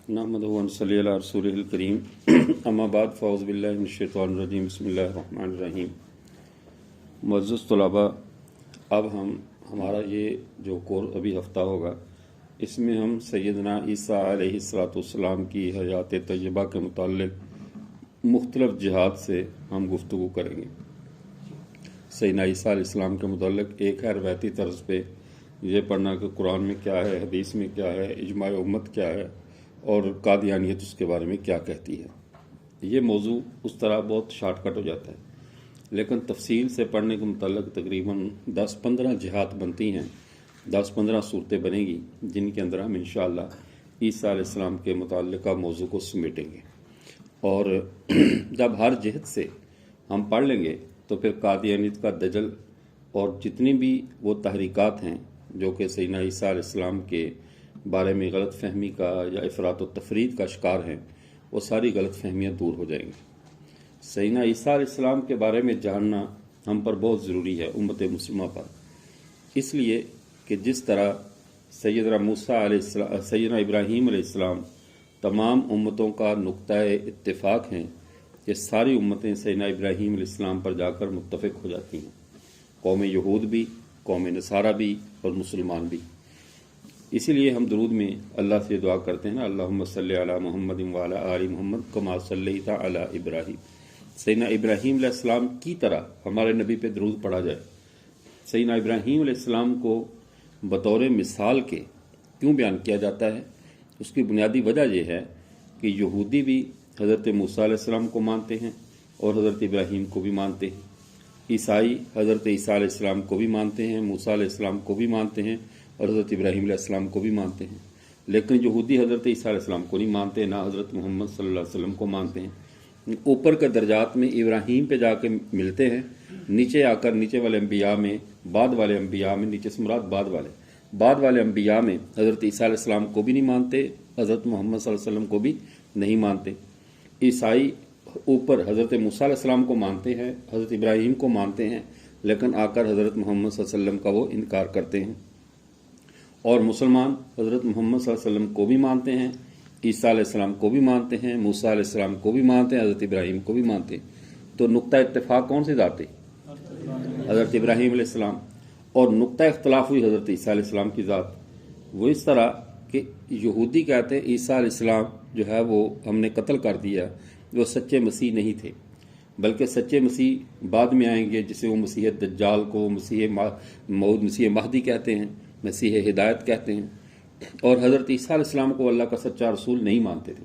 نحمدہ و نصلی علی رسولہ الکریم اما بعد فاعوذ باللہ من الشیطان الرجیم بسم اللہ الرحمن الرحیم۔ معزز طلباء، اب ہمارا یہ جو کورس ابھی ہفتہ ہوگا، اس میں ہم سیدنا عیسیٰ علیہ السلام کی حیات طیبہ کے متعلق مختلف جہات سے ہم گفتگو کریں گے۔ سیدنا عیسیٰ علیہ السلام کے متعلق ایک ہے روایتی طرز پہ یہ پڑھنا کہ قرآن میں کیا ہے، حدیث میں کیا ہے، اجماع امت کیا ہے اور قادیانیت اس کے بارے میں کیا کہتی ہے۔ یہ موضوع اس طرح بہت شارٹ کٹ ہو جاتا ہے، لیکن تفصیل سے پڑھنے کے متعلق تقریباً 10-15 جہات بنتی ہیں، 10-15 صورتیں بنیں گی جن کے اندر ہم انشاءاللہ عیسیٰ علیہ السلام کے متعلقہ موضوع کو سمیٹیں گے، اور جب ہر جہت سے ہم پڑھ لیں گے تو پھر قادیانیت کا دجل اور جتنی بھی وہ تحریکات ہیں جو کہ سیدنا عیسیٰ علیہ السلام کے بارے میں غلط فہمی کا یا افراط و تفرید کا شکار ہیں، وہ ساری غلط فہمیاں دور ہو جائیں گی۔ سیدنا عیسیٰ علیہ السلام کے بارے میں جاننا ہم پر بہت ضروری ہے، امت مسلمہ پر، اس لیے کہ جس طرح سیدنا ابراہیم علیہ السلام تمام امتوں کا نقطہ اتفاق ہیں کہ ساری امتیں سیدنا ابراہیم علیہ السلام پر جا کر متفق ہو جاتی ہیں، قوم یہود بھی، قوم نصارہ بھی اور مسلمان بھی۔ اسی لیے ہم درود میں اللہ سے دعا کرتے ہیں نا، اللہم صلی علی محمد وعلی آل محمد کما صلیت علی ابراہیم، سیدنا ابراہیم علیہ السلام کی طرح ہمارے نبی پہ درود پڑھا جائے۔ سیدنا ابراہیم علیہ السلام کو بطور مثال کے کیوں بیان کیا جاتا ہے؟ اس کی بنیادی وجہ یہ ہے کہ یہودی بھی حضرت موسیٰ علیہ السلام کو مانتے ہیں اور حضرت ابراہیم کو بھی مانتے ہیں، عیسائی حضرت عیسیٰ علیہ السلام کو بھی مانتے ہیں، موسیٰ علیہ السلام کو بھی مانتے ہیں اور حضرت ابراہیم علیہ السلام کو بھی مانتے ہیں، لیکن یہودی حضرت عیسیٰ علیہ السلام کو نہیں مانتے، نہ حضرت محمد صلی اللہ علیہ وسلم کو مانتے ہیں۔ اوپر کے درجات میں ابراہیم پہ جا کے ملتے ہیں، نیچے آ کر نیچے والے انبیاء میں، بعد والے انبیاء میں، نیچے سے مراد بعد والے انبیاء میں حضرت عیسیٰ علیہ السلام کو بھی نہیں مانتے، حضرت محمد صلی اللہ علیہ وسلم کو بھی نہیں مانتے۔ عیسائی اوپر حضرت موسیٰ علیہ السلام کو مانتے ہیں، حضرت ابراہیم کو مانتے ہیں، لیکن آ کر حضرت محمد صلی اللہ علیہ وسلم کا وہ انکار کرتے ہیں، اور مسلمان حضرت محمد صلی اللہ علیہ وسلم کو بھی مانتے ہیں، عیسیٰ علیہ السلام کو بھی مانتے ہیں، موسیٰ علیہ السلام کو بھی مانتے ہیں، حضرت ابراہیم کو بھی مانتے ہیں۔ تو نقطہ اتفاق کون سی ذات ہے؟ حضرت ابراہیم علیہ السلام، اور نقطہ اختلاف ہوئی حضرت عیسیٰ علیہ السلام کی ذات۔ وہ اس طرح کہ یہودی کہتے ہیں عیسیٰ علیہ السلام جو ہے وہ ہم نے قتل کر دیا، وہ سچے مسیح نہیں تھے، بلکہ سچے مسیح بعد میں آئیں گے، جسے وہ مسیح دجال کو مسیح مہدی کہتے ہیں، مسیح ہدایت کہتے ہیں، اور حضرت عیسیٰ علیہ السلام کو اللہ کا سچا رسول نہیں مانتے تھے۔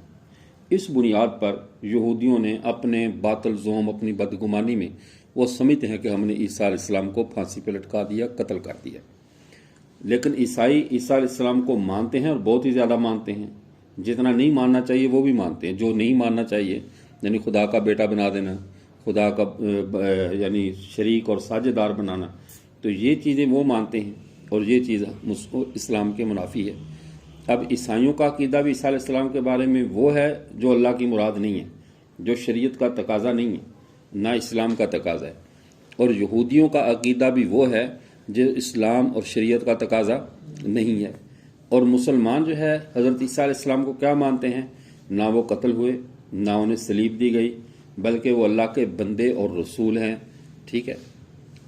اس بنیاد پر یہودیوں نے اپنے باطل زوم، اپنی بدگمانی میں وہ سمجھتے ہیں کہ ہم نے عیسیٰ علیہ السلام کو پھانسی پہ لٹکا دیا، قتل کر دیا، لیکن عیسائی عیسیٰ علیہ السلام کو مانتے ہیں اور بہت ہی زیادہ مانتے ہیں، جتنا نہیں ماننا چاہیے وہ بھی مانتے ہیں، جو نہیں ماننا چاہیے یعنی خدا کا بیٹا بنا دینا، خدا کا یعنی شریک اور ساجدار بنانا، تو یہ چیزیں وہ مانتے ہیں، اور یہ چیز اسلام کے منافی ہے۔ اب عیسائیوں کا عقیدہ بھی عیسیٰ علیہ السلام کے بارے میں وہ ہے جو اللہ کی مراد نہیں ہے، جو شریعت کا تقاضا نہیں ہے، نہ اسلام کا تقاضا ہے، اور یہودیوں کا عقیدہ بھی وہ ہے جو اسلام اور شریعت کا تقاضا نہیں ہے۔ اور مسلمان جو ہے حضرت عیسیٰ علیہ السلام کو کیا مانتے ہیں؟ نہ وہ قتل ہوئے، نہ انہیں صلیب دی گئی، بلکہ وہ اللہ کے بندے اور رسول ہیں، ٹھیک ہے۔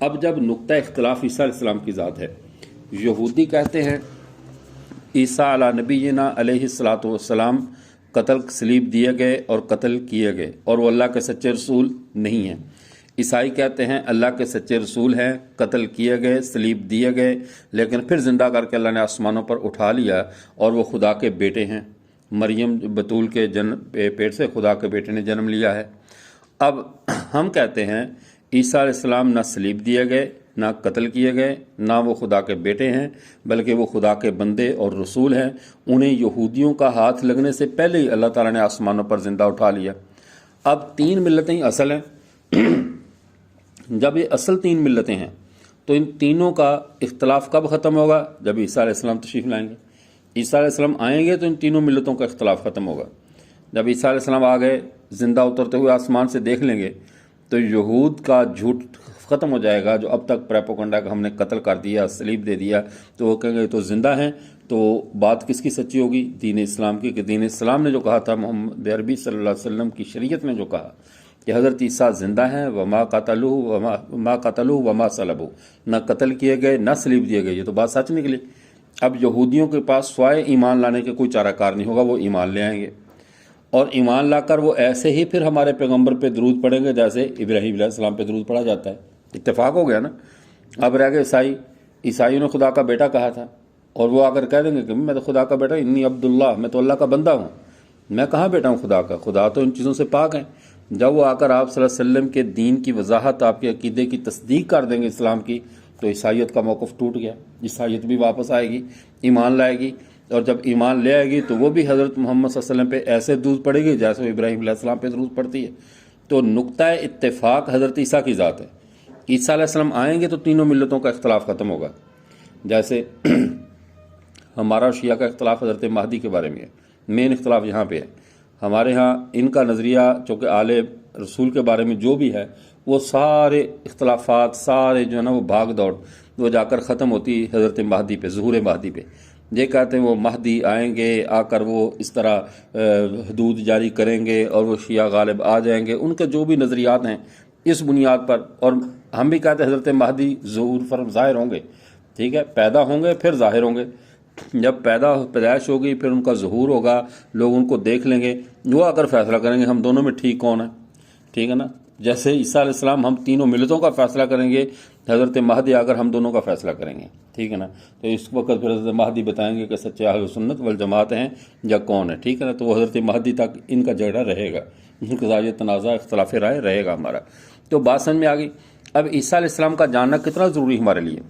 اب جب نقطہ اختلاف عیسیٰ علیہ السلام کی ذات ہے، یہودی کہتے ہیں عیسیٰ علی نبینا علیہ الصلاۃ والسلام قتل صلیب دیے گئے اور قتل کیے گئے، اور وہ اللہ کے سچے رسول نہیں ہیں۔ عیسائی کہتے ہیں اللہ کے سچے رسول ہیں، قتل کیے گئے، صلیب دیے گئے، لیکن پھر زندہ کر کے اللہ نے آسمانوں پر اٹھا لیا، اور وہ خدا کے بیٹے ہیں۔ مریم بتول کے پیٹ سے خدا کے بیٹے نے جنم لیا ہے۔ اب ہم کہتے ہیں عیسیٰ علیہ السلام نہ صلیب دیے گئے، نہ قتل کیے گئے، نہ وہ خدا کے بیٹے ہیں، بلکہ وہ خدا کے بندے اور رسول ہیں۔ انہیں یہودیوں کا ہاتھ لگنے سے پہلے ہی اللہ تعالیٰ نے آسمانوں پر زندہ اٹھا لیا۔ اب 3 ملتیں اصل ہیں۔ جب یہ اصل 3 ملتیں ہیں تو ان تینوں کا اختلاف کب ختم ہوگا؟ جب عیسیٰ علیہ السلام تشریف لائیں گے۔ عیسیٰ علیہ السلام آئیں گے تو ان تینوں ملتوں کا اختلاف ختم ہوگا۔ جب عیسیٰ علیہ السلام آ گئے، زندہ اترتے ہوئے آسمان سے دیکھ لیں گے، تو یہود کا جھوٹ ختم ہو جائے گا، جو اب تک پریپوکنڈا کا ہم نے قتل کر دیا، صلیب دے دیا، تو وہ کہیں گے تو زندہ ہیں، تو بات کس کی سچی ہوگی؟ دین اسلام کی، کہ دین اسلام نے جو کہا تھا، محمد عربی صلی اللہ علیہ وسلم کی شریعت نے جو کہا کہ حضرت عیسیٰ زندہ ہیں، وما قتلوہ وما صلبوہ، نہ قتل کیے گئے نہ صلیب دیے گئے، یہ تو بات سچ نکلی۔ اب یہودیوں کے پاس سوائے ایمان لانے کے کوئی چارہ کار نہیں ہوگا، وہ ایمان لے آئیں گے، اور ایمان لا کر وہ ایسے ہی پھر ہمارے پیغمبر پہ درود پڑھیں گے جیسے ابراہیم علیہ السلام پہ درود پڑھا جاتا ہے۔ اتفاق ہو گیا نا۔ اب رہ گئے عیسائیوں نے خدا کا بیٹا کہا تھا، اور وہ آ کر کہہ دیں گے کہ میں تو خدا کا بیٹا، انی عبداللہ، میں تو اللہ کا بندہ ہوں، میں کہاں بیٹا ہوں خدا کا، خدا تو ان چیزوں سے پاک ہیں۔ جب وہ آ کر آپ صلی اللہ علیہ وسلم کے دین کی وضاحت، آپ کے عقیدے کی تصدیق کر دیں گے اسلام کی، تو عیسائیت کا موقف ٹوٹ گیا، عیسائیت بھی واپس آئے گی، ایمان لائے گی، اور جب ایمان لے آئے گی تو وہ بھی حضرت محمد صلی اللہ علیہ وسلم پہ ایسے درود پڑے گی جیسے وہ ابراہیم علیہ السلام پہ درود پڑتی ہے۔ تو نقطہ اتفاق حضرت عیسیٰ کی ذات ہے۔ عیسیٰ علیہ السلام آئیں گے تو تینوں ملتوں کا اختلاف ختم ہوگا۔ جیسے ہمارا اور شیعہ کا اختلاف حضرت مہدی کے بارے میں ہے، مین اختلاف یہاں پہ ہے۔ ہمارے ہاں ان کا نظریہ چونکہ آل رسول کے بارے میں جو بھی ہے، وہ سارے اختلافات، سارے جو ہے نا وہ بھاگ دوڑ، وہ جا کر ختم ہوتی حضرت مہدی پہ، ظہور مہدی پہ۔ یہ کہتے ہیں وہ مہدی آئیں گے، آ کر وہ اس طرح حدود جاری کریں گے اور وہ شیعہ غالب آ جائیں گے۔ ان کے جو بھی نظریات ہیں اس بنیاد پر، اور ہم بھی کہتے ہیں حضرت مہدی ظہور فرم ظاہر ہوں گے، ٹھیک ہے، پیدا ہوں گے پھر ظاہر ہوں گے۔ جب پیدائش ہوگی پھر ان کا ظہور ہوگا، لوگ ان کو دیکھ لیں گے، وہ آ کر فیصلہ کریں گے ہم دونوں میں ٹھیک کون ہے، ٹھیک ہے نا۔ جیسے عیسیٰ علیہ السلام ہم تینوں ملتوں کا فیصلہ کریں گے، حضرت مہدی آ کر ہم دونوں کا فیصلہ کریں گے، ٹھیک ہے نا۔ تو اس وقت پھر حضرت مہدی بتائیں گے کہ سچے اہل سنت والجماعت ہیں یا کون ہے، ٹھیک ہے نا۔ تو وہ حضرت مہدی تک ان کا جھگڑا رہے گا، ان کا یہ تنازع اختلاف رائے رہے گا ہمارا۔ تو بات سمجھ میں آ گئی۔ اب عیسیٰ علیہ السلام کا جاننا کتنا ضروری ہمارے لیے؟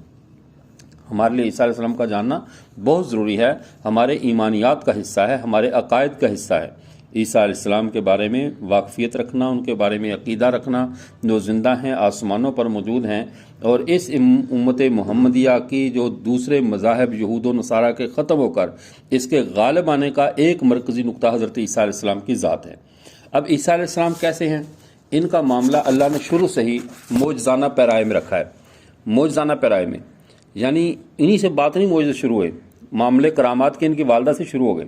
ہمارے لیے عیسیٰ علیہ السلام کا جاننا بہت ضروری ہے، ہمارے ایمانیات کا حصہ ہے، ہمارے عقائد کا حصہ ہے۔ عیسیٰ علیہ السلام کے بارے میں واقفیت رکھنا، ان کے بارے میں عقیدہ رکھنا، جو زندہ ہیں، آسمانوں پر موجود ہیں، اور اس امت محمدیہ کی جو دوسرے مذاہب یہود و نصارہ کے ختم ہو کر اس کے غالب آنے کا ایک مرکزی نقطہ حضرت عیسیٰ علیہ السلام کی ذات ہے۔ اب عیسیٰ علیہ السلام کیسے ہیں؟ ان کا معاملہ اللہ نے شروع سے ہی معجزانہ پیرائے میں رکھا ہے۔ معجزانہ پیرائے میں یعنی انہی سے بات نہیں معجزے شروع ہوئے، معاملے کرامات کے ان کی والدہ سے شروع ہو گئے۔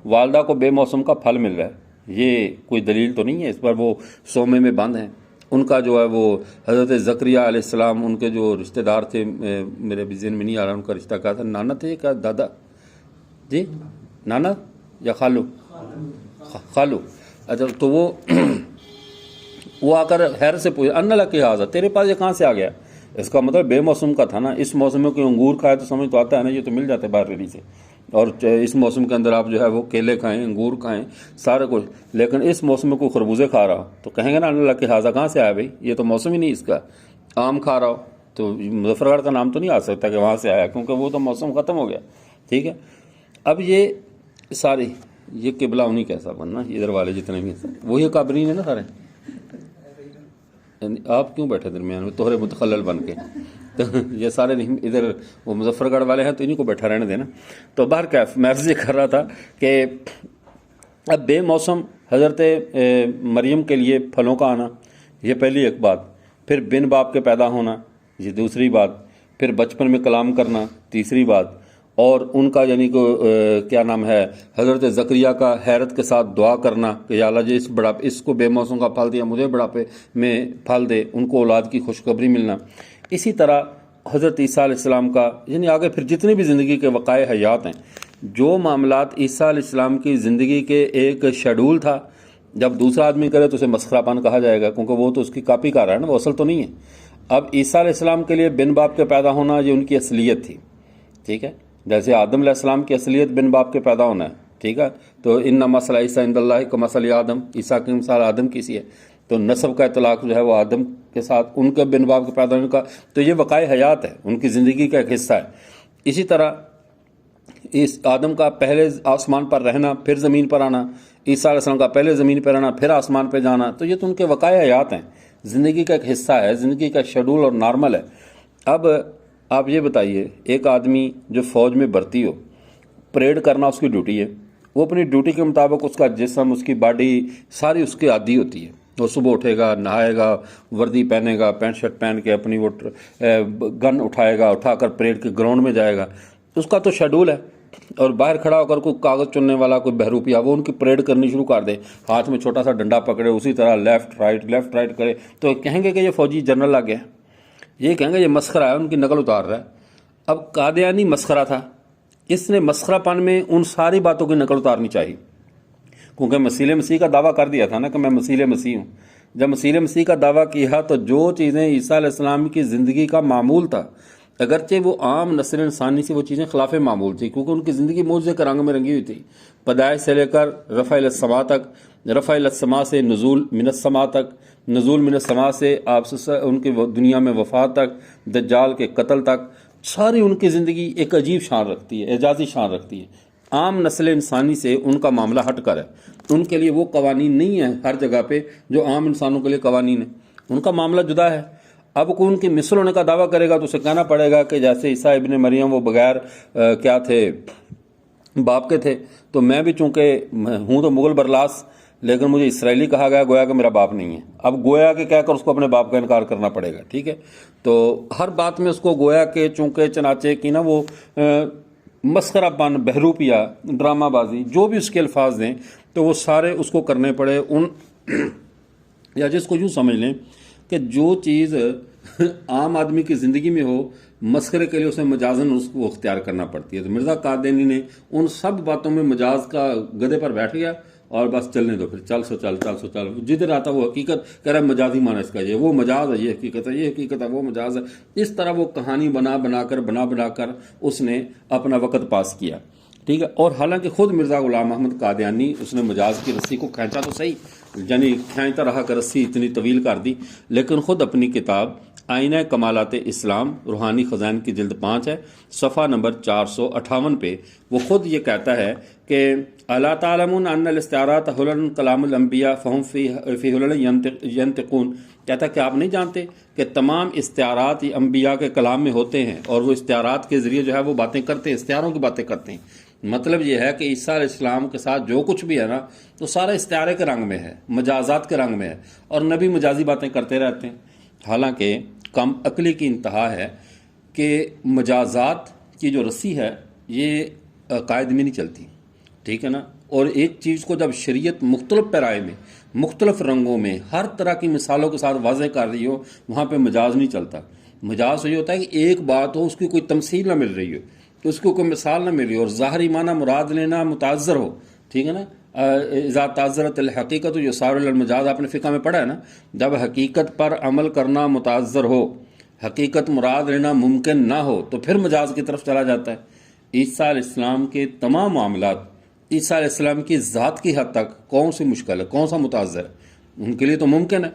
والدہ کو بے موسم کا پھل مل رہا ہے، یہ کوئی دلیل تو نہیں ہے، اس پر وہ سومے میں بند ہیں۔ ان کا جو ہے وہ حضرت زکریہ علیہ السلام، ان کے جو رشتہ دار تھے، میرے بھی ذہن میں نہیں آ رہا ان کا رشتہ کیا تھا، نانا تھے کیا دادا؟ جی نانا یا خالو؟ خالو۔ اچھا، تو وہ آ کر حیر سے پوچھا ان لک ھذا، تیرے پاس یہ کہاں سے آ گیا؟ اس کا مطلب بے موسم کا تھا نا۔ اس موسم میں کوئی انگور کھائے تو سمجھ تو آتا ہے نا، یہ تو مل جاتے باہر ریلی سے، اور اس موسم کے اندر آپ جو ہے وہ کیلے کھائیں، انگور کھائیں، سارے کچھ، لیکن اس موسم میں کوئی خربوزے کھا رہا ہو تو کہیں گے نا ان لک ھذا کہاں سے آیا بھائی، یہ تو موسم ہی نہیں اس کا۔ آم کھا رہا ہو تو مظفر گڑھ کا نام تو نہیں آ سکتا کہ وہاں سے آیا، کیونکہ وہ تو موسم ختم ہو گیا، ٹھیک ہے۔ اب یہ سارے یہ قبلہ انہیں کیسا بننا، ادھر والے جتنے بھی ہیں وہی قابرین ہیں نا سارے، آپ کیوں بیٹھے درمیان میں توہرے متخلل بن کے؟ تو یہ سارے ادھر وہ مظفر گڑھ والے ہیں تو انہیں کو بیٹھا رہنے دینا۔ تو بہرکیف میں عرض یہ کر رہا تھا کہ اب بے موسم حضرت مریم کے لیے پھلوں کا آنا، یہ پہلی ایک بات، پھر بن باپ کے پیدا ہونا، یہ دوسری بات، پھر بچپن میں کلام کرنا، تیسری بات، اور ان کا یعنی کہ کیا نام ہے، حضرت زکریا کا حیرت کے ساتھ دعا کرنا کہ یا اللہ جی اس کو بے موسم کا پھل دیا، مجھے بڑھاپے میں پھل دے، ان کو اولاد کی خوشخبری ملنا۔ اسی طرح حضرت عیسیٰ علیہ السلام کا یعنی آگے پھر جتنے بھی زندگی کے وقائع حیات ہیں، جو معاملات عیسیٰ علیہ السلام کی زندگی کے ایک شیڈول تھا، جب دوسرا آدمی کرے تو اسے مسخرہ پان کہا جائے گا، کیونکہ وہ تو اس کی کاپی کر رہا ہے نا، وہ اصل تو نہیں ہے۔ اب عیسیٰ علیہ السلام کے لیے بن باپ کے پیدا ہونا یہ ان کی اصلیت تھی، ٹھیک ہے، جیسے آدم علیہ السلام کی اصلیت بن باپ کے پیدا ہونا ہے، ٹھیک ہے۔ تو ان مثل عیسیٰ عند اللہ کمثل آدم، عیسیٰ کی مثال آدم کی سی ہے، تو نسب کا اطلاق جو ہے وہ آدم کے ساتھ ان کے بن باپ کے پیدا ہونے کا، تو یہ وقائع حیات ہے، ان کی زندگی کا ایک حصہ ہے۔ اسی طرح اس آدم کا پہلے آسمان پر رہنا پھر زمین پر آنا، عیسیٰ علیہ السلام کا پہلے زمین پر رہنا پھر آسمان پہ جانا، تو یہ تو ان کے وقائع حیات ہیں، زندگی کا ایک حصہ ہے، زندگی کا شیڈول اور نارمل ہے۔ اب آپ یہ بتائیے، ایک آدمی جو فوج میں بھرتی ہو، پریڈ کرنا اس کی ڈیوٹی ہے، وہ اپنی ڈیوٹی کے مطابق اس کا جسم، اس کی باڈی ساری اس کی عادی ہوتی ہے، وہ صبح اٹھے گا، نہائے گا، وردی پہنے گا، پینٹ شرٹ پہن کے اپنی وہ گن اٹھائے گا، اٹھا کر پریڈ کے گراؤنڈ میں جائے گا، اس کا تو شیڈول ہے۔ اور باہر کھڑا ہو کر کوئی کاغذ چننے والا کوئی بہروپیہ وہ ان کی پریڈ کرنی شروع کر دے، ہاتھ میں چھوٹا سا ڈنڈا پکڑے، اسی طرح لیفٹ رائٹ کرے، تو کہیں گے کہ یہ فوجی جنرل آ گیا، یہ کہیں گے یہ مسخرہ ہے، ان کی نقل اتار رہا ہے۔ اب قادیانی مسخرہ تھا، اس نے مسخرہ پن میں ان ساری باتوں کی نقل اتارنی چاہیے، کیونکہ مسیح مسیح کا دعویٰ کر دیا تھا نا کہ میں مسیح مسیح ہوں۔ جب مسیح مسیح کا دعویٰ کیا تو جو چیزیں عیسیٰ علیہ السلام کی زندگی کا معمول تھا، اگرچہ وہ عام نسل انسانی سے وہ چیزیں خلاف معمول تھی، کیونکہ ان کی زندگی معجزے کے رنگ میں رنگی ہوئی تھی، پیدائش سے لے کر رفع الی السماء تک، رفع الی السماء سے نزول من السماء تک، نزول من السماء سے آپ ان کی دنیا میں وفات تک، دجال کے قتل تک، ساری ان کی زندگی ایک عجیب شان رکھتی ہے، اعجازی شان رکھتی ہے۔ عام نسل انسانی سے ان کا معاملہ ہٹ کر ہے، ان کے لیے وہ قوانین نہیں ہیں ہر جگہ پہ جو عام انسانوں کے لیے قوانین ہیں، ان کا معاملہ جدا ہے۔ اب کوئی ان کی مثل ہونے کا دعویٰ کرے گا تو اسے کہنا پڑے گا کہ جیسے عیسیٰ ابن مریم وہ بغیر کیا تھے، باپ کے تھے، تو میں بھی چونکہ ہوں تو مغل برلاس لیکن مجھے اسرائیلی کہا گیا، گویا کہ میرا باپ نہیں ہے، اب گویا کہ کہہ کر اس کو اپنے باپ کا انکار کرنا پڑے گا، ٹھیک ہے۔ تو ہر بات میں اس کو گویا کہ چونکہ چنانچہ کی نا وہ مسخرہ پن، بہروپیہ، ڈرامہ بازی، جو بھی اس کے الفاظ دیں تو وہ سارے اس کو کرنے پڑے۔ ان یا جس کو یوں سمجھ لیں کہ جو چیز عام آدمی کی زندگی میں ہو، مسخرے کے لیے اسے مجازن اس کو اختیار کرنا پڑتی ہے۔ تو مرزا قادیانی نے ان سب باتوں میں مجاز کا گدھے پر بیٹھ گیا اور بس چلنے دو، پھر چل سو چل، جدھر آتا وہ حقیقت کہہ رہا ہے، مجازی معنی اس کا یہ، وہ مجاز ہے، یہ حقیقت ہے، یہ حقیقت ہے، وہ مجاز ہے۔ اس طرح وہ کہانی بنا کر اس نے اپنا وقت پاس کیا، ٹھیک ہے۔ اور حالانکہ خود مرزا غلام احمد قادیانی اس نے مجاز کی رسی کو کھینچا تو صحیح، یعنی کھینچتا رہا کہ رسی اتنی طویل کر دی، لیکن خود اپنی کتاب آئینہ کمالات اسلام روحانی خزائن کی جلد 5 ہے، صفحہ نمبر 458 پہ وہ خود یہ کہتا ہے کہ الا تعلمون ان الاستعارات حلل کلام الانبیاء فهم فی حلل ینطقون، کہتا کہ آپ نہیں جانتے کہ تمام استعارات یہ انبیاء کے کلام میں ہوتے ہیں اور وہ استعارات کے ذریعے جو ہے وہ باتیں کرتے ہیں، استعاروں کی باتیں کرتے ہیں۔ مطلب یہ ہے کہ عیسیٰ علیہ السلام کے ساتھ جو کچھ بھی ہے نا تو سارا استعارے کے رنگ میں ہے، مجازات کے رنگ میں ہے، اور نبی مجازی باتیں کرتے رہتے ہیں۔ حالانکہ کم عقلی کی انتہا ہے کہ مجازات کی جو رسی ہے یہ قائد میں نہیں چلتی، ٹھیک ہے نا۔ اور ایک چیز کو جب شریعت مختلف پیرائے میں، مختلف رنگوں میں، ہر طرح کی مثالوں کے ساتھ واضح کر رہی ہو، وہاں پہ مجاز نہیں چلتا۔ مجاز یہ ہوتا ہے کہ ایک بات ہو، اس کی کوئی تمثیل نہ مل رہی ہو، اس کو کوئی مثال نہ مل رہی ہو، اور ظاہری معنی مراد لینا متعذر ہو، ٹھیک ہے نا۔ اذا تعذرت الحقیقت یصار المجاز، آپ نے فقہ میں پڑھا ہے نا، جب حقیقت پر عمل کرنا متعذر ہو، حقیقت مراد لینا ممکن نہ ہو، تو پھر مجاز کی طرف چلا جاتا ہے۔ عیسیٰ علیہ السلام کے تمام معاملات عیسیٰ علیہ السلام کی ذات کی حد تک کون سی مشکل ہے، کون سا متعذر ہے، ان کے لیے تو ممکن ہے۔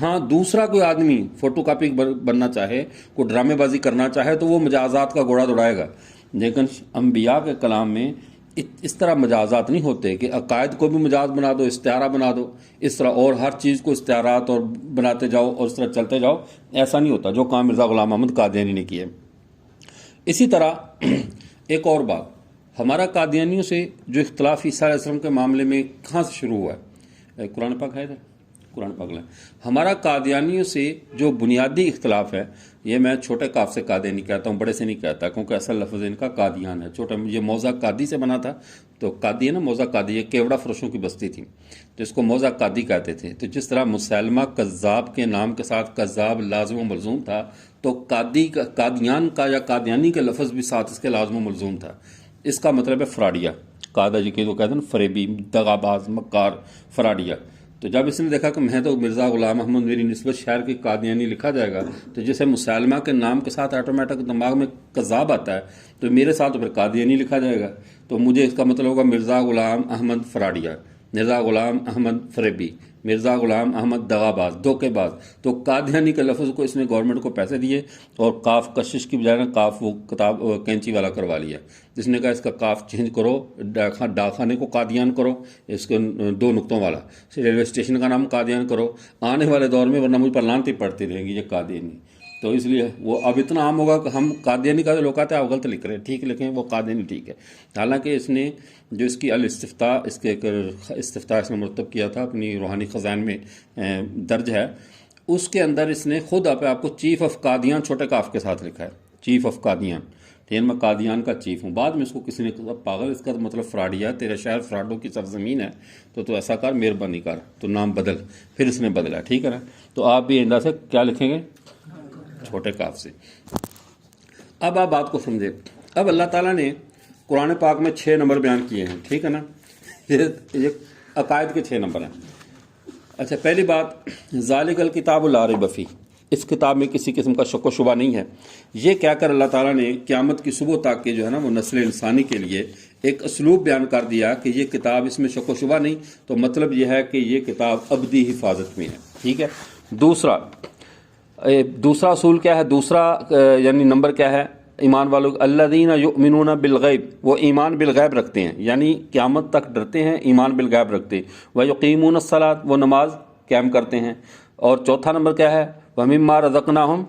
ہاں دوسرا کوئی آدمی فوٹو کاپی بننا چاہے، کوئی ڈرامے بازی کرنا چاہے تو وہ مجازات کا گھوڑا دوڑائے گا، لیکن انبیاء کے کلام میں اس طرح مجازات نہیں ہوتے کہ عقائد کو بھی مجاز بنا دو، استعارہ بنا دو، اس طرح اور ہر چیز کو استعارات اور بناتے جاؤ اور اس طرح چلتے جاؤ، ایسا نہیں ہوتا جو کام مرزا غلام احمد قادیانی نے کیا۔ اسی طرح ایک اور بات، ہمارا قادیانیوں سے جو اختلاف عیسیٰ علیہ السلام کے معاملے میں کہاں سے شروع ہوا ہے؟ قرآن پاک ہے ادھر، قرآن پاک لیں۔ ہمارا قادیانیوں سے جو بنیادی اختلاف ہے، یہ میں چھوٹے کاف سے قادیانی کہتا ہوں، بڑے سے نہیں کہتا، کیونکہ اصل لفظ ان کا قادیان ہے۔ چھوٹا یہ موضع قادی سے بنا تھا، تو قادی ہے نا، موضع قادی، یہ کیوڑا فروشوں کی بستی تھی تو اس کو موضع قادی کہتے تھے۔ تو جس طرح مسلمہ کذاب کے نام کے ساتھ کذاب لازم و ملزوم تھا، تو قادیان کا یا قادیانی کے لفظ بھی ساتھ اس کے لازم و ملزوم تھا۔ اس کا مطلب ہے فراڈیا، قادہ جی کے تو کہتے ہیں فریبی، دغاباز، مکار، فراڈیا۔ تو جب اس نے دیکھا کہ میں تو مرزا غلام احمد، میری نسبت شہر کی قادیانی لکھا جائے گا، تو جسے مسلمہ کے نام کے ساتھ آٹومیٹک دماغ میں کذاب آتا ہے، تو میرے ساتھ تو پھر قادیانی لکھا جائے گا، تو مجھے اس کا مطلب ہوگا مرزا غلام احمد فراڈیا، مرزا غلام احمد فریبی، مرزا غلام احمد دغاباز، دھوکے باز۔ تو قادیانی کے لفظ کو اس نے گورنمنٹ کو پیسے دیے اور کاف کشش کی بجائے کاف وہ کتاب کینچی والا کروا لیا، جس نے کہا اس کا کاف چینج کرو، ڈاکخانے کو قادیان کرو، اس کے 2 نقطوں والا، ریلوے اسٹیشن کا نام قادیان کرو، آنے والے دور میں ورنہ مجھ پر لانتی پڑتی رہیں گی یہ قادیانی۔ تو اس لیے وہ اب اتنا عام ہوگا کہ ہم قادیانی کا جو لوگ آتے ہیں آپ غلط لکھ رہے ہیں، ٹھیک لکھیں، وہ قادیانی ٹھیک ہے۔ حالانکہ اس نے جو اس کی الاستفتاء، اس کے استفتاء اس نے مرتب کیا تھا اپنی روحانی خزائن میں درج ہے، اس کے اندر اس نے خود آپ کو چیف آف قادیان چھوٹے کاف کے ساتھ لکھا ہے، چیف آف قادیان، لیکن میں قادیان کا چیف ہوں۔ بعد میں اس کو کسی نے کہا پاگل، اس کا مطلب فراڈیا، تیرا شہر فراڈوں کی سرزمین ہے، تو ایسا کر، مہربانی کر، تو نام بدل۔ پھر اس نے بدلا، ٹھیک ہے نا؟ تو آپ بھی آئندہ سے کیا لکھیں گے؟ چھوٹے کاف سے۔ اب آپ بات کو سمجھے۔ اب اللہ تعالیٰ نے قرآن پاک میں 6 نمبر بیان کیے ہیں، ٹھیک ہے نا؟ یہ عقائد کے 6 نمبر ہیں۔ اچھا، پہلی بات، ذالک الکتاب لا ریب فیہ، اس کتاب میں کسی قسم کا شک و شبہ نہیں ہے۔ یہ کہہ کر اللہ تعالیٰ نے قیامت کی صبح تک کے جو ہے نا وہ نسل انسانی کے لیے ایک اسلوب بیان کر دیا کہ یہ کتاب، اس میں شک و شبہ نہیں، تو مطلب یہ ہے کہ یہ کتاب ابدی حفاظت میں ہے، ٹھیک ہے؟ دوسرا اصول کیا ہے؟ دوسرا یعنی نمبر کیا ہے ایمان والوں؟ الذین یؤمنون بالغیب، وہ ایمان بالغیب رکھتے ہیں، یعنی قیامت تک ڈرتے ہیں، ایمان بالغیب رکھتے ہیں۔ ویقیمون الصلاۃ، وہ نماز قائم کرتے ہیں۔ اور چوتھا نمبر کیا ہے؟ ومما رزقناہم،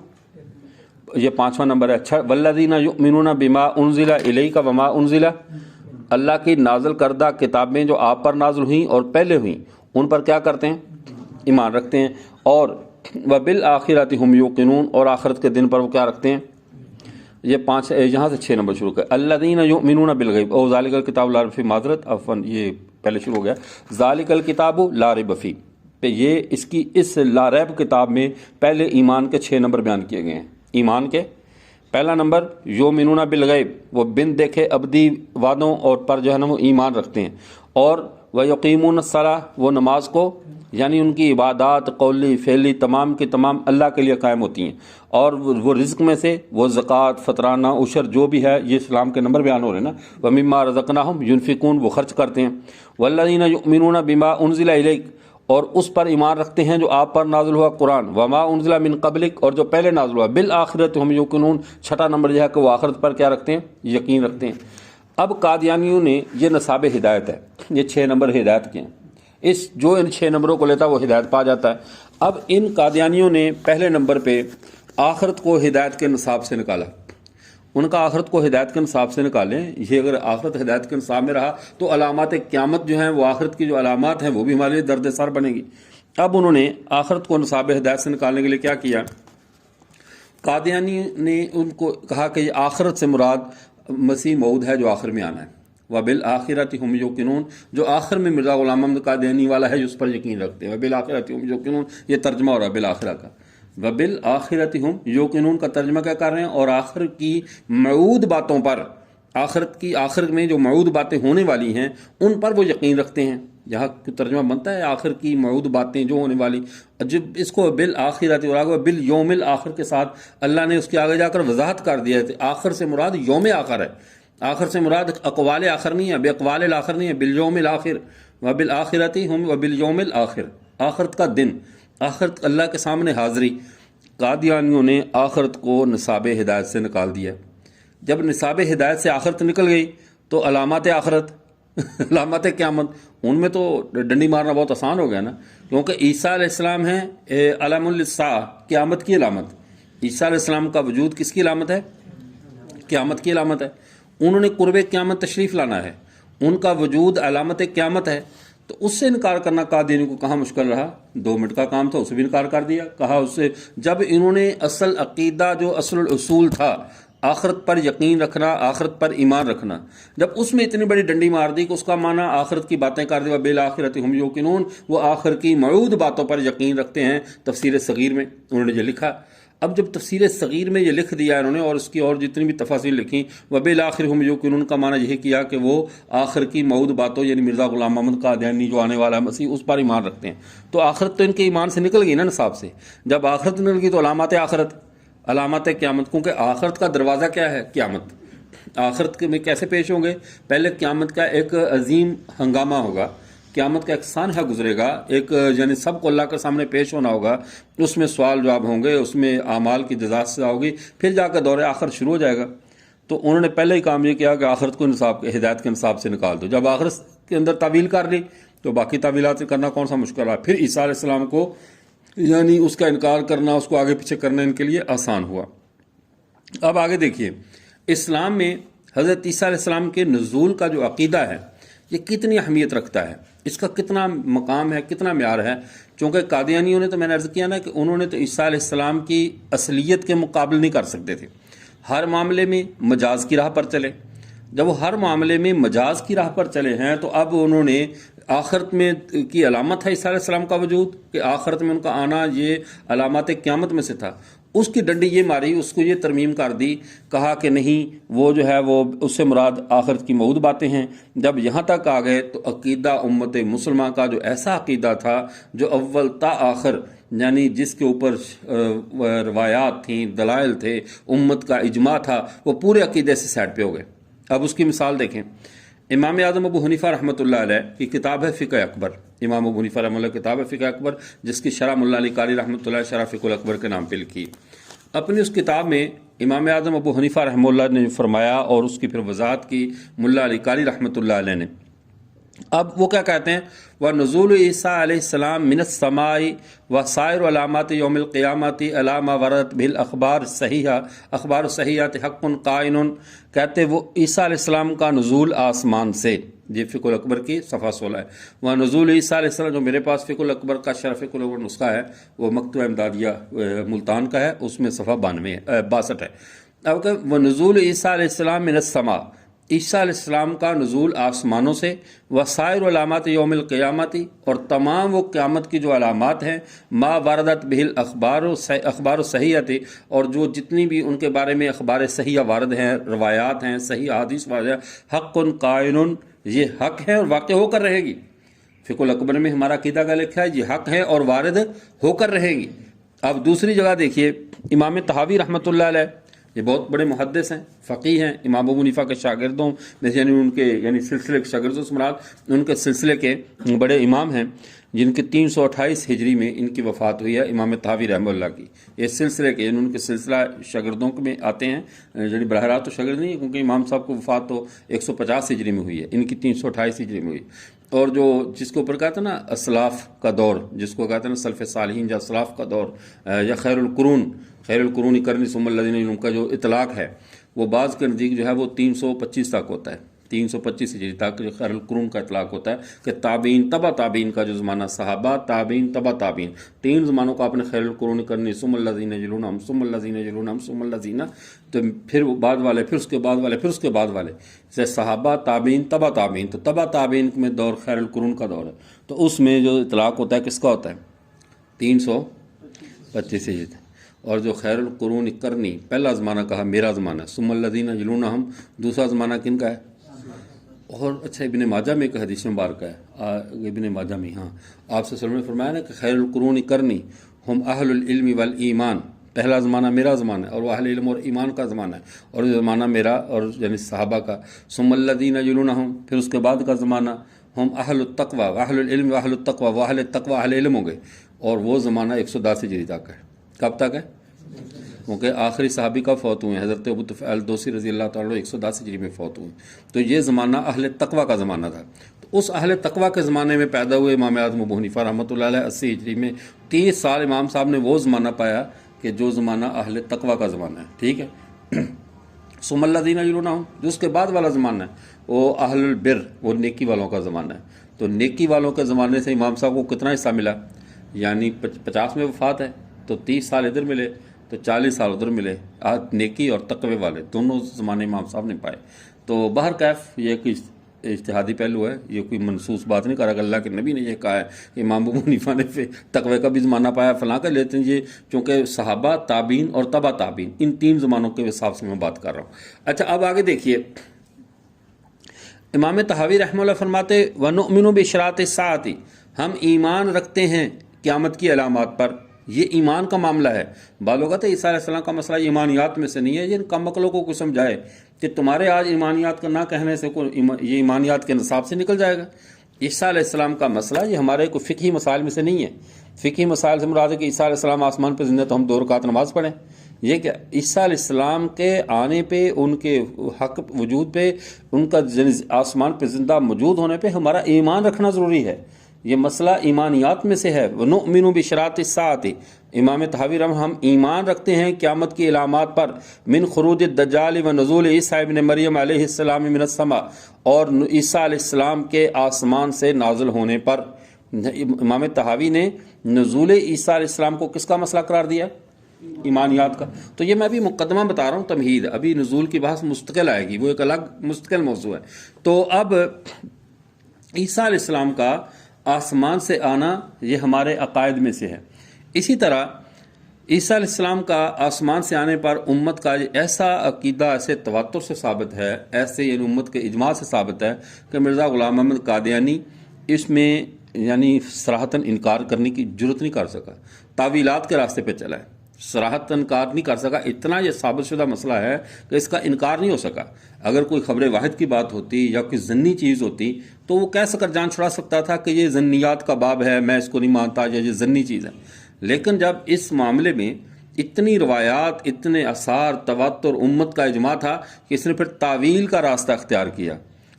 یہ 5واں نمبر ہے۔ والذین یؤمنون بما انزل الیک وما انزل، اللہ کی نازل کردہ کتابیں جو آپ پر نازل ہوئیں اور پہلے ہوئیں ان پر کیا کرتے ہیں؟ ایمان رکھتے ہیں۔ اور وبالآخرۃ ہم یوقنون، اور آخرت کے دن پر وہ کیا رکھتے ہیں؟ یہ 5، یہاں سے 6 نمبر شروع کر۔ الذین یؤمنون بالغیب، او ذالک الکتاب لا ریب فیہ، معذرت عفوا یہ پہلے شروع ہو گیا، ذالک الکتاب لا ریب فیہ، یہ اس لا ریب کتاب میں پہلے ایمان کے 6 نمبر بیان کیے گئے ہیں۔ ایمان کے پہلا نمبر یؤمنون بالغیب، وہ بن دیکھے ابدی وعدوں اور پر جو ہے نا وہ ایمان رکھتے ہیں۔ اور ویقیمون الصلاۃ، وہ نماز کو یعنی ان کی عبادات قولی فعلی تمام کی تمام اللہ کے لیے قائم ہوتی ہیں۔ اور وہ رزق میں سے وہ زکوٰۃ، فطرانہ، عشر جو بھی ہے، یہ اسلام کے نمبر بیان ہو رہے ہیں نا۔ ومما رزقناہم ینفقون، وہ خرچ کرتے ہیں۔ والذین یؤمنون بما انزل الیک، اور اس پر ایمان رکھتے ہیں جو آپ پر نازل ہوا قرآن، وما انزل من قبلک، اور جو پہلے نازل ہوا، بالآخرۃ ہم یوقنون، چھٹا نمبر یہ ہے کہ وہ آخرت پر کیا رکھتے ہیں؟ یقین رکھتے ہیں۔ اب قادیانیوں نے، یہ نصاب ہدایت ہے، یہ 6 نمبر ہدایت کے ہیں، جو ان 6 نمبروں کو لیتا ہے وہ ہدایت پا جاتا ہے۔ اب ان قادیانیوں نے پہلے نمبر پہ آخرت کو ہدایت کے نصاب سے نکالا۔ ان کا آخرت کو ہدایت کے نصاب سے نکالیں، یہ اگر آخرت ہدایت کے نصاب میں رہا تو علامات قیامت جو ہیں، وہ آخرت کی جو علامات ہیں وہ بھی ہمارے لیے درد سر بنے گی۔ اب انہوں نے آخرت کو نصاب ہدایت سے نکالنے کے لیے کیا کیا؟ قادیانی نے ان کو کہا کہ یہ آخرت سے مراد مسیح موعود ہے جو آخر میں آنا ہے۔ وبالآخرۃ ہم یوقنون، جو آخر میں مرزا غلام احمد قادیانی والا ہے جو اس پر یقین رکھتے ہیں۔ وبالآخرۃ ہم یوقنون، یہ ترجمہ ہو رہا ہے بالآخرہ کا۔ وبالآخرۃ ہم یوقنون کا ترجمہ کیا کر رہے ہیں؟ اور آخر کی موعود باتوں پر، آخرت کی آخر میں جو موعود باتیں ہونے والی ہیں ان پر وہ یقین رکھتے ہیں۔ یہاں ترجمہ بنتا ہے آخر کی موعود باتیں جو ہونے والی، جب اس کو بالآخرۃ اور آگے بالیوم الآخر کے ساتھ اللہ نے اس کے آگے جا کر وضاحت کر دیا ہے۔ آخر سے مراد یوم آخر ہے، آخر سے مراد اقوال آخر نہیں ہے، بے اقوال الآخر نہیں ہے، بالیوم الآخر۔ وبالآخرۃ ہم وبالیوم الآخر، آخرت کا دن، آخرت اللہ کے سامنے حاضری۔ قادیانیوں نے آخرت کو نصاب ہدایت سے نکال دیا۔ جب نصاب ہدایت سے آخرت نکل گئی تو علامات آخرت، علامات قیامت، ان میں تو ڈنڈی مارنا بہت آسان ہو گیا نا، کیونکہ عیسیٰ علیہ السلام ہیں علام الساعہ، قیامت کی علامت۔ عیسیٰ علیہ السلام کا وجود کس کی علامت ہے؟ قیامت کی علامت ہے۔ انہوں نے قرب قیامت تشریف لانا ہے، ان کا وجود علامت قیامت ہے، تو اس سے انکار کرنا قادیانی کو کہاں مشکل رہا؟ 2 منٹ کا کام تھا، اسے بھی انکار کر دیا۔ کہا اس سے، جب انہوں نے اصل عقیدہ جو اصل الاصول تھا، آخرت پر یقین رکھنا، آخرت پر ایمان رکھنا، جب اس میں اتنی بڑی ڈنڈی مار دی کہ اس کا معنی آخرت کی باتیں کر دیا، بالآخرۃ ہم یوقنون، وہ آخر کی موعود باتوں پر یقین رکھتے ہیں۔ تفسیر صغیر میں انہوں نے یہ لکھا۔ اب جب تفسیر صغیر میں یہ لکھ دیا انہوں نے، اور اس کی اور جتنی بھی تفاصیل لکھی، وبالآخر ہم یوقنون کا معنی یہی کیا کہ وہ آخر کی موعود باتوں، یعنی مرزا غلام احمد قادیانی جو آنے والا ہے مسیح، اس پر ایمان رکھتے ہیں۔ تو آخرت تو ان کے ایمان سے نکل گئی نا نصاب سے۔ جب آخرت نکل گئی تو علامات آخرت، علامات قیامت، کیونکہ آخرت کا دروازہ کیا ہے؟ قیامت۔ آخرت میں کیسے پیش ہوں گے؟ پہلے قیامت کا ایک عظیم ہنگامہ ہوگا، قیامت کا ایک سانحہ گزرے گا، ایک یعنی سب کو اللہ کے سامنے پیش ہونا ہوگا، اس میں سوال جواب ہوں گے، اس میں اعمال کی جزا سزا ہوگی، پھر جا کر دور آخر شروع ہو جائے گا۔ تو انہوں نے پہلے ہی کام یہ کیا کہ آخرت کو نصاب ہدایت کے نصاب سے نکال دو۔ جب آخرت کے اندر تعویل کر لی تو باقی تعویلات کرنا کون سا مشکل رہا؟ پھر عیسیٰ علیہ السلام کو یعنی اس کا انکار کرنا، اس کو آگے پیچھے کرنا ان کے لیے آسان ہوا۔ اب آگے دیکھیے، اسلام میں حضرت عیسیٰ علیہ السلام کے نزول کا جو عقیدہ ہے یہ کتنی اہمیت رکھتا ہے، اس کا کتنا مقام ہے، کتنا معیار ہے۔ چونکہ قادیانیوں نے تو میں نے عرض کیا نا کہ انہوں نے تو عیسیٰ علیہ السلام کی اصلیت کے مقابل نہیں کر سکتے تھے، ہر معاملے میں مجاز کی راہ پر چلے. جب وہ ہر معاملے میں مجاز کی راہ پر چلے ہیں تو اب انہوں نے آخرت میں کی علامت ہے عیسیٰ علیہ السلام کا وجود، کہ آخرت میں ان کا آنا یہ علامات قیامت میں سے تھا. اس کی ڈنڈی یہ ماری، اس کو یہ ترمیم کر دی، کہا کہ نہیں وہ جو ہے وہ اس سے مراد آخرت کی موعود باتیں ہیں. جب یہاں تک آ گئے تو عقیدہ امت مسلمہ کا جو ایسا عقیدہ تھا جو اول تا آخر، یعنی جس کے اوپر روایات تھیں، دلائل تھے، امت کا اجماع تھا، وہ پورے عقیدے سے سائڈ پہ ہو گئے. اب اس کی مثال دیکھیں. امام اعظم ابو حنیفہ رحمۃ اللہ علیہ کی کتاب ہے فقہ اکبر. امام ابو حنیفہ رحمۃ اللہ کتاب ہے فقہ اکبر، جس کی شرح ملا علی قاری رحمۃ اللہ شرح فقہ الاکبر کے نام پہ لکھی. اپنی اس کتاب میں امام اعظم ابو حنیفہ رحمہ اللہ نے فرمایا اور اس کی پھر وضاحت کی ملا علی قاری رحمۃ اللہ علیہ نے. اب وہ کیا کہتے ہیں؟ وَنُزُولُ عیسیٰ علیہ السلام من السماء وسائر علامات یوم القیامت علامہ ورد بالاخبار صحیحہ اخبار صحیحات حق قائن. کہتے وہ عیسیٰ علیہ السلام کا نزول آسمان سے، یہ فقہ الاکبر کی صفحہ 16 ہے. وہ نزول عیسیٰ علیہ السلام جو میرے پاس فقہ الاکبر کا شرح فقہ الاکبر نسخہ ہے، وہ مکتبہ امدادیہ ملتان کا ہے، اس میں صفحہ 62 ہے. اب کہ وہ نزول عیسیٰ علیہ السلام من السماء، عیسیٰ علیہ السلام کا نزول آسمانوں سے، وسائر علامات یوم القیامتی، اور تمام وہ قیامت کی جو علامات ہیں، ما واردت بہ اخبار صحیحتی، اور جو جتنی بھی ان کے بارے میں اخبار صحیحہ وارد ہیں، روایات ہیں، صحیح احادیث وارد ہیں، حق قائن، یہ حق ہے اور واقع ہو کر رہے گی. فقہ الاکبر میں ہمارا عقیدہ کا لکھا ہے یہ حق ہے اور وارد ہو کر رہے گی. اب دوسری جگہ دیکھیے، امام طحاوی رحمۃ اللہ علیہ، یہ بہت بڑے محدث ہیں، فقیہ ہیں، امام ابو حنیفہ کے شاگردوں میں، یعنی ان کے سلسلے کے شاگردوں سے مراد ان کے سلسلے کے بڑے امام ہیں، جن کے 328 ہجری میں ان کی وفات ہوئی ہے، امام طحاوی رحمہ اللہ کی. یہ سلسلے کے ان کے سلسلہ شاگردوں میں آتے ہیں، یعنی براہ راست تو شاگرد نہیں، کیونکہ امام صاحب کو وفات تو 150 ہجری میں ہوئی ہے، ان کی 328 ہجری میں ہوئی. اور جو جس کے اوپر کہتے ہیں نا اسلاف کا دور، جس کو کہتے ہیں نا سلف صالحین یا اسلاف کا دور، یا خیر القرون کرنی ثم الذین یلونہم کا جو اطلاق ہے، وہ بعض کے نزدیک جو ہے وہ 325 تک ہوتا ہے، 325 ہجری تک جو خیر القرون کا اطلاق ہوتا ہے، کہ تابعین تبع تابعین کا جو زمانہ، صحابہ تابعین تبع تابعین، 3 زمانوں کو آپ نے خیر القرون کرنی ثم الذین یلونہم ثم الذین یلونہم ثم الذین، تو پھر بعد والے، پھر اس کے بعد والے، پھر اس کے بعد والے، جیسے صحابہ تابعین تبع تابعین، تو تبع تابعین میں دور خیر القرون کا دور ہے. تو اس میں جو اطلاق ہوتا ہے کس کا ہوتا ہے؟ 325 ہجری. اور جو خیر القرون کرنی پہلا زمانہ کہا میرا زمانہ، ثم الذین یلونہم دوسرا زمانہ کن کا ہے؟ اور اچھا ابن ماجہ میں ایک حدیث مبارکہ ہے، ابن ماجہ میں، ہاں آپ سے وسلم نے فرمایا نا کہ خیر القرون کرنی ہم اہل العلم والایمان، پہلا زمانہ میرا زمانہ ہے اور وہ اہل علم اور ایمان کا زمانہ ہے، اور یہ زمانہ میرا اور یعنی صحابہ کا. ثم الذین یلونہم، پھر اس کے بعد کا زمانہ ہم اہل التقوی واہل العلم واہل التقوی واہل التقوی اہل علم ہو گئے، اور وہ زمانہ 110 ہجری تک ہے. کب تک ہے؟ کیونکہ آخری صحابی کا فوت ہوئے ہیں، حضرت ابو طفیل دوسی رضی اللہ تعالیٰ 110 ہجری میں فوت ہوئے. تو یہ زمانہ اہل تقوی کا زمانہ تھا. تو اس اہل تقوی کے زمانے میں پیدا ہوئے امام اعظم ابو حنیفہ رحمۃ اللہ علیہ 80 ہجری میں. 30 سال امام صاحب نے وہ زمانہ پایا کہ جو زمانہ اہل تقوی کا زمانہ ہے. ٹھیک ہے. ثم الذین یلونہم، جو اس کے بعد والا زمانہ ہے وہ اہل البر، وہ نیکی والوں کا زمانہ ہے. تو نیکی والوں کے زمانے سے امام صاحب کو کتنا حصہ ملا؟ یعنی 50 میں وفات ہے تو 30 سال ادھر ملے تو 40 سال ادھر ملے. نیکی اور تقوی والے دونوں زمانے امام صاحب نے پائے. تو بہرکیف یہ ایک اجتہادی پہلو ہے، یہ کوئی منصوص بات نہیں کر رہا. اللہ کے نبی نے یہ کہا ہے کہ امام ابو حنیفہ نے تقوی کا بھی زمانہ پایا فلاں کا لیتے ہیں، یہ چونکہ صحابہ تابعین اور تبع تابعین ان 3 زمانوں کے حساب سے میں بات کر رہا ہوں. اچھا اب آگے دیکھیے، امام طحاوی رحمہ اللہ فرماتے وَنُؤْمِنُ بِإِشْرَاطِ السَّاعَةِ، ہم ایمان رکھتے ہیں قیامت کی علامات پر. یہ ایمان کا معاملہ ہے. بعض لوگ کہتے ہیں عیسیٰ علیہ السلام کا مسئلہ ایمانیات میں سے نہیں ہے. یہ کم عقلوں کو کوئی سمجھائے کہ تمہارے آج ایمانیات کا نہ کہنے سے یہ ایمانیات کے نصاب سے نکل جائے گا. عیسیٰ علیہ السلام کا مسئلہ یہ ہمارے کوئی فقہی مسائل میں سے نہیں ہے. فقہی مسائل سے مراد ہے کہ عیسیٰ علیہ السلام آسمان پہ زندہ تو ہم 2 رکعت نماز پڑھیں. یہ کہ عیسیٰ علیہ السلام کے آنے پہ، ان کے حق وجود پہ، ان کا آسمان پہ زندہ موجود ہونے پہ ہمارا ایمان رکھنا ضروری ہے. یہ مسئلہ ایمانیات میں سے ہے. وَنُؤْمِنُ بِإِشْرَاطِ السَّاعَةِ، امام طحاوی رحمہ ہم ایمان رکھتے ہیں قیامت کی علامات پر. من خروج الدجال و نزول عیسیٰ ابن مریم علیہ السلام من السماء، اور عیسیٰ علیہ السلام کے آسمان سے نازل ہونے پر. امام طحاوی نے نزول عیسیٰ علیہ السلام کو کس کا مسئلہ قرار دیا؟ ایمانیات کا. تو یہ میں ابھی مقدمہ بتا رہا ہوں، تمہید. ابھی نزول کی بحث مستقل آئے گی، وہ ایک الگ مستقل موضوع ہے. تو اب عیسیٰ علیہ السلام کا آسمان سے آنا یہ ہمارے عقائد میں سے ہے. اسی طرح عیسیٰ علیہ السلام کا آسمان سے آنے پر امت کا ایسا عقیدہ ایسے تواتر سے ثابت ہے، ایسے یعنی امت کے اجماع سے ثابت ہے کہ مرزا غلام محمد قادیانی اس میں یعنی صراحتاً انکار کرنے کی جرت نہیں کر سکا، تعویلات کے راستے پہ چلا ہے، صراحتاً انکار نہیں کر سکا. اتنا یہ ثابت شدہ مسئلہ ہے کہ اس کا انکار نہیں ہو سکا. اگر کوئی خبر واحد کی بات ہوتی یا کوئی ضنی چیز ہوتی تو وہ کہہ سکر جان چھڑا سکتا تھا کہ یہ ضنیات کا باب ہے، میں اس کو نہیں مانتا، یا یہ ضنی چیز ہے. لیکن جب اس معاملے میں اتنی روایات، اتنے آثار، تواتر، امت کا اجماع تھا کہ اس نے پھر تعویل کا راستہ اختیار کیا.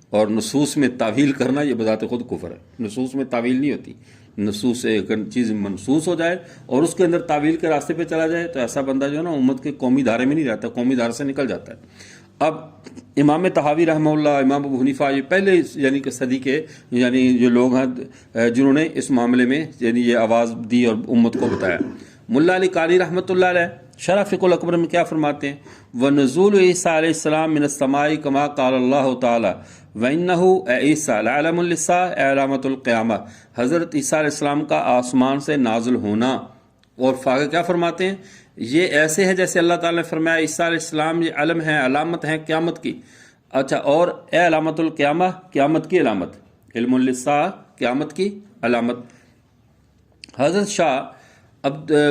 اور نصوص میں تعویل کرنا یہ بذات خود کفر ہے. نصوص میں تعویل نہیں ہوتی. نصوص سے اگر چیز منصوص ہو جائے اور اس کے اندر تعویل کے راستے پہ چلا جائے تو ایسا بندہ جو ہے نا امت کے قومی دھارے میں نہیں رہتا، قومی دھارے سے نکل جاتا ہے. اب امام طحاوی رحمہ اللہ، امام ابو حنیفہ، یہ پہلے یعنی کہ صدی کے یعنی جو لوگ ہیں جنہوں نے اس معاملے میں یعنی یہ آواز دی اور امت کو بتایا. ملا علی قاری رحمۃ اللہ علیہ شرح فقہ الاکبر میں کیا فرماتے ہیں؟ وَنُزُولُ عیسیٰ علیہ السلام من السماء کما قال اللہ تعالی وَإِنَّهُ عیسیٰ لَعَلَمُ لِلسَّاعَةِ عَلَامَةُ الْقِیامَةِ. حضرت عیسیٰ علیہ السلام کا آسمان سے نازل ہونا. اور فاقہ کیا فرماتے ہیں؟ یہ ایسے ہے جیسے اللہ تعالیٰ نے فرمایا عیسیٰ علیہ السلام یہ علم ہے، علامت ہے قیامت کی. اچھا، اور اے علامت القیامہ، قیامت کی علامت، علم للساعہ، قیامت کی علامت. حضرت شاہ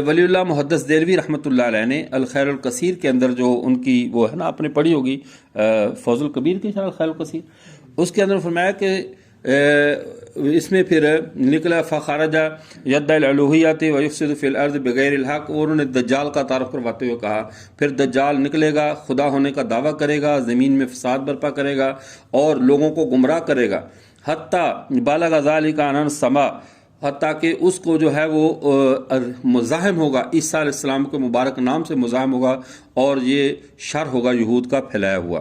ولی اللہ محدث دہلوی رحمۃ اللہ علیہ نے الخیر الکثیر کے اندر جو ان کی وہ ہے نا، آپ نے پڑھی ہوگی فوز الکبیر کی شرح الخیر الکثیر، اس کے اندر فرمایا کہ اس میں پھر نکلا فخرجہ یدعی الالوہیت ویفسد فی الارض بغیر الحق. اور انہوں نے دجال کا تعارف کرواتے ہوئے کہا پھر دجال نکلے گا، خدا ہونے کا دعویٰ کرے گا، زمین میں فساد برپا کرے گا اور لوگوں کو گمراہ کرے گا. حتیٰ بالغ ذالک عن السماء، حتیٰ کہ اس کو جو ہے وہ مزاحم ہوگا، عیسیٰ علیہ السلام کے مبارک نام سے مزاحم ہوگا اور یہ شر ہوگا یہود کا پھیلایا ہوا.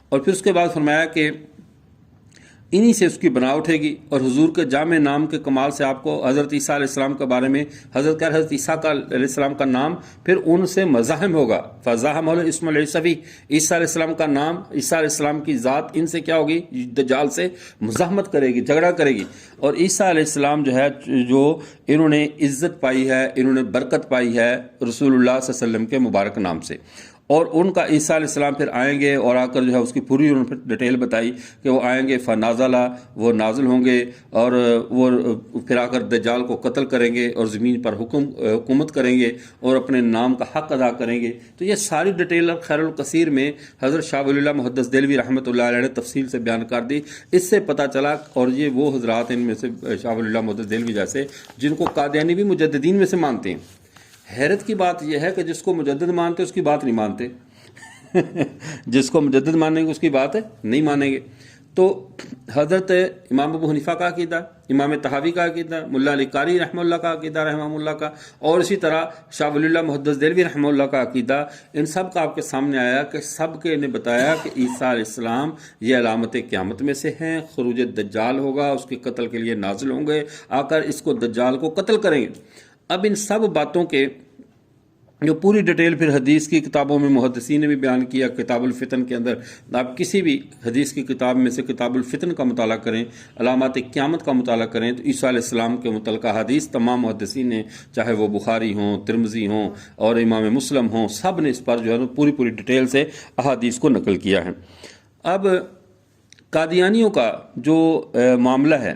اور پھر اس کے بعد فرمایا کہ انہی سے اس کی بنا اٹھے گی. اور حضور کے جامع نام کے کمال سے آپ کو حضرت عیسیٰ علیہ السلام کے بارے میں حضرت عیسیٰ علیہ السلام کا نام پھر ان سے مزاحم ہوگا. فزاحم اسم العیسوی، عیسیٰ علیہ السلام کا نام، عیسیٰ علیہ السلام کی ذات ان سے کیا ہوگی؟ دجال سے مزاحمت کرے گی، جھگڑا کرے گی. اور عیسیٰ علیہ السلام جو ہے جو انہوں نے عزت پائی ہے، انہوں نے برکت پائی ہے رسول اللہ صلی اللہ علیہ وسلم کے مبارک نام سے. اور ان کا عیسیٰ علیہ السلام پھر آئیں گے اور آ کر جو ہے اس کی پوری انہوں نے پھر ڈیٹیل بتائی کہ وہ آئیں گے فنازلہ، وہ نازل ہوں گے اور وہ پھر آ کر دجال کو قتل کریں گے اور زمین پر حکومت کریں گے اور اپنے نام کا حق ادا کریں گے. تو یہ ساری ڈیٹیل خیر الکثیر میں حضرت شاہ ولی اللہ محدث دہلوی رحمۃ اللہ علیہ نے تفصیل سے بیان کر دی. اس سے پتہ چلا، اور یہ وہ حضرات ان میں سے شاہ ولی اللہ محدث دہلوی جیسے جن کو قادیانی بھی مجددین میں سے مانتے ہیں. حیرت کی بات یہ ہے کہ جس کو مجدد مانتے اس کی بات نہیں مانتے جس کو مجدد مانیں گے اس کی بات نہیں مانیں گے. تو حضرت امام ابو حنیفہ کا عقیدہ، امام طحاوی کا عقیدہ، ملا علی قاری رحمہ اللہ کا عقیدہ رحمہ اللہ کا، اور اسی طرح شاہ ولی اللہ محدث دہلوی رحمہ اللہ کا عقیدہ، ان سب کا آپ کے سامنے آیا کہ سب کے نے بتایا کہ عیسیٰ علیہ السلام یہ علامت قیامت میں سے ہیں. خروج دجال ہوگا، اس کے قتل کے لیے نازل ہوں گے، آ کر اس کو دجال کو قتل کریں گے. اب ان سب باتوں کے جو پوری ڈیٹیل پھر حدیث کی کتابوں میں محدثین نے بھی بیان کیا. کتاب الفتن کے اندر آپ کسی بھی حدیث کی کتاب میں سے کتاب الفتن کا مطالعہ کریں، علامات قیامت کا مطالعہ کریں، تو عیسیٰ علیہ السلام کے متعلقہ حدیث تمام محدثین نے، چاہے وہ بخاری ہوں، ترمذی ہوں اور امام مسلم ہوں، سب نے اس پر جو ہے پوری ڈیٹیل سے احادیث کو نقل کیا ہے. اب قادیانیوں کا جو معاملہ ہے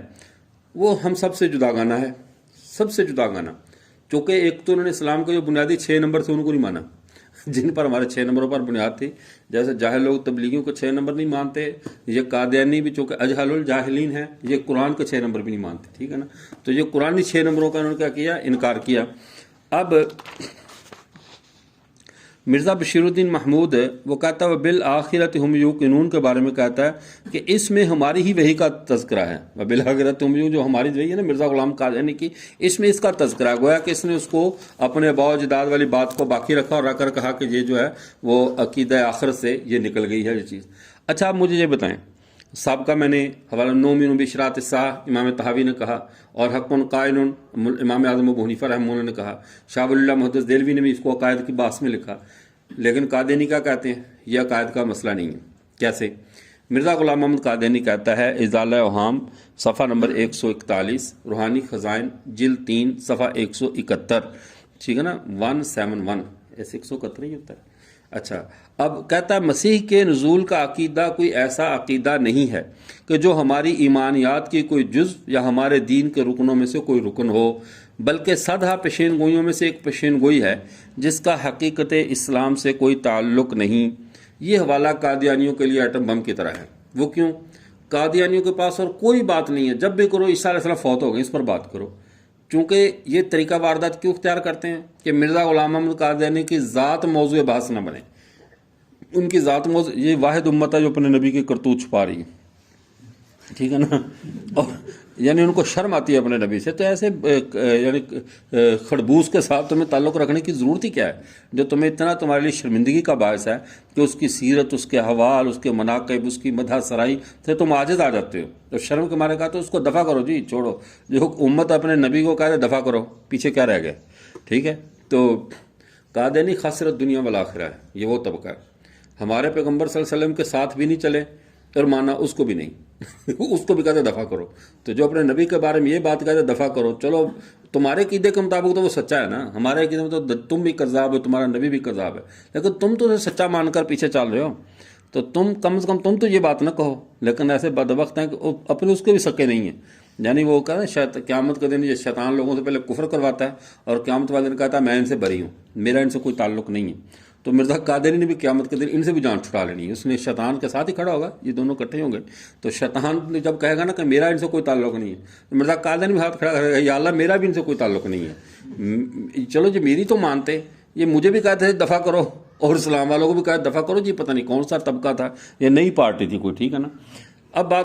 وہ ہم سب سے جداگانہ ہے، سب سے جداگانہ. چونکہ ایک تو انہوں نے اسلام کے جو بنیادی 6 نمبر تھے ان کو نہیں مانا، جن پر ہمارے 6 نمبروں پر بنیاد تھی. جیسے جاہل لوگ تبلیغیوں کو 6 نمبر نہیں مانتے، یہ قادیانی بھی چونکہ اجہل الجاہلین ہیں، یہ قرآن کے 6 نمبر بھی نہیں مانتے. ٹھیک ہے نا؟ تو یہ قرآنی 6 نمبروں کا انہوں نے کیا کیا؟ انکار کیا. اب مرزا بشیر الدین محمود وہ کہتا ہے بالآخرت ہم یوقنون کے بارے میں کہتا ہے کہ اس میں ہماری ہی وحی کا تذکرہ ہے. بالآخرت ہم یو جو ہماری وحی ہے نا مرزا غلام قادیانی کی، اس میں اس کا تذکرہ ہے. گویا کہ اس نے اس کو اپنے آباء و اجداد والی بات کو باقی رکھا اور رکھ کر کہا کہ یہ جو ہے وہ عقیدہ آخرت سے یہ نکل گئی ہے یہ چیز. اچھا آپ مجھے یہ بتائیں سابقہ میں نے حوالہ نومن بشراط الساعہ امام طحاوی نے کہا، اور حق قائل امام اعظم ابو حنیفہ رحمہ اللہ نے کہا، شاہ ولی اللہ محدث دہلوی نے بھی اس کو عقائد کی باس میں لکھا۔ لیکن قادیانی کیا کہتے ہیں؟ یہ عقائد کا مسئلہ نہیں ہے۔ کیسے؟ مرزا غلام محمد قادیانی کہتا ہے ازالہ اوہام صفحہ نمبر 141، روحانی خزائن جلد 3 صفحہ 171، ٹھیک ہے نا، 171، ایسے 171 ہی ہوتا ہے۔ اچھا، اب کہتا ہے مسیح کے نزول کا عقیدہ کوئی ایسا عقیدہ نہیں ہے کہ جو ہماری ایمانیات کی کوئی جزو یا ہمارے دین کے رکنوں میں سے کوئی رکن ہو، بلکہ صدہا پیشین گوئیوں میں سے ایک پیشین گوئی ہے جس کا حقیقت اسلام سے کوئی تعلق نہیں۔ یہ حوالہ قادیانیوں کے لیے ایٹم بم کی طرح ہے۔ وہ کیوں؟ قادیانیوں کے پاس اور کوئی بات نہیں ہے، جب بھی کرو عیسیٰ علیہ السلام فوت ہو گئے اس پر بات کرو۔ چونکہ یہ طریقہ واردات کیوں اختیار کرتے ہیں کہ مرزا غلام محمد قادیانی کی ذات موضوع بحث نہ بنے۔ ان کی ذات موضوع، یہ واحد امت ہے جو اپنے نبی کی کرتوت چھپا رہی ہے، ٹھیک ہے نا، اور یعنی ان کو شرم آتی ہے اپنے نبی سے، تو ایسے یعنی خڑبوس کے ساتھ تمہیں تعلق رکھنے کی ضرورت ہی کیا ہے جو تمہیں اتنا تمہارے لیے شرمندگی کا باعث ہے کہ اس کی سیرت، اس کے حوال، اس کے مناقب، اس کی مدح سرائی سے تم عاجز آ جاتے ہو۔ تو شرم کے مارے کہا تو اس کو دفع کرو جی، چھوڑو۔ جو امت اپنے نبی کو کہہ دے دفع کرو، پیچھے کیا رہ گئے، ٹھیک ہے۔ تو قادیانی خسرت دنیا والآخرہ ہے، یہ وہ طبقہ ہے۔ ہمارے پیغمبر صلی اللہ علیہ وسلم کے ساتھ بھی نہیں چلے اور مانا اس کو بھی نہیں اس کو بھی کہتے دفع کرو۔ تو جو اپنے نبی کے بارے میں یہ بات کہتے دفع کرو، چلو تمہارے عقیدے کے مطابق تو وہ سچا ہے نا، ہمارے عقیدے میں تو تم بھی کذاب ہو، تمہارا نبی بھی کذاب ہے، لیکن تم تو اسے سچا مان کر پیچھے چل رہے ہو، تو تم کم از کم تم تو یہ بات نہ کہو۔ لیکن ایسے بدبخت ہیں کہ اپنے اس کے بھی سکے نہیں ہیں، یعنی وہ کہتے ہیں قیامت کے دن یہ شیطان لوگوں سے پہلے کفر کرواتا ہے اور قیامت والے دن کہتا ہے میں ان سے بری ہوں، میرا ان سے کوئی تعلق نہیں ہے۔ تو مرزا قادیانی نے بھی قیامت کے دن ان سے بھی جان چھڑا لینی ہے، اس نے شیطان کے ساتھ ہی کھڑا ہوگا، یہ دونوں اکٹھے ہوں گے۔ تو شیطان جب کہے گا نا کہ میرا ان سے کوئی تعلق نہیں ہے، تو مرزا قادیانی بھی ہاتھ کھڑا کرے گا، یا اللہ میرا بھی ان سے کوئی تعلق نہیں ہے۔ چلو جی میری تو مانتے، یہ مجھے بھی کہتے تھے دفع کرو اور اسلام والوں کو بھی کہتے دفع کرو، جی پتہ نہیں کون سا طبقہ تھا، یہ نئی پارٹی تھی کوئی، ٹھیک ہے نا۔ اب بات